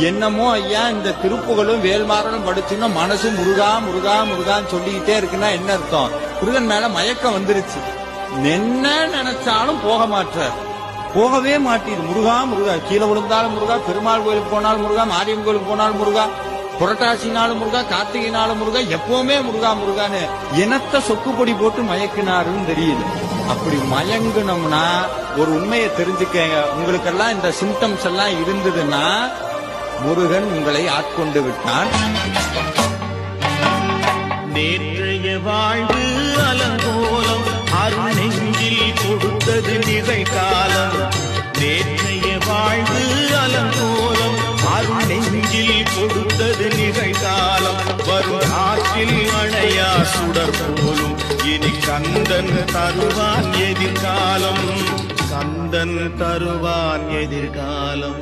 என்னமோ ஐயா இந்த திருப்புகளும் வேல்மாறனும் படிச்சுன்னா மனசு முருகா முருகா முருகான்னு சொல்லிக்கிட்டே இருக்குன்னா என்ன அர்த்தம்? முருகன் மேல மயக்கம் வந்துருச்சு. என்ன நினைச்சாலும் போக மாட்டார், போகவே மாட்டீது. முருகா முருகா, கீழே விழுந்தாலும் முருகா, பெருமாள் கோயிலுக்கு போனாலும் முருகா, மாரியம்மன் கோயிலுக்கு போனாலும் முருகா, புரட்டாசினாலும் முருகா, கார்த்திகைனாலும் முருகா, எப்பவுமே முருகா முருகான்னு இனத்தை சொக்குப்பொடி போட்டு மயக்கினாருன்னு தெரியுது. அப்படி மயங்குனோம்னா ஒரு உண்மையை தெரிஞ்சுக்கங்க, உங்களுக்கெல்லாம் இந்த சிம்டம்ஸ் எல்லாம் இருந்ததுன்னா முருகன் உங்களை ஆட்கொண்டு விட்டான். நேற்றைய வாழ்வு அலங்கோலம் அருள் நெஞ்சில் கொடுத்தது நிகழ்காலம். நேற்றைய வாழ்வு அலங்கோலம் அருள் நெஞ்சில் கொடுத்தது நிகழ்காலம். வரும் ஆற்றில் அணையா சுடர் போலும் இனி கந்தன் தருவான் எதிர்காலம். கந்தன் தருவான் எதிர்காலம்.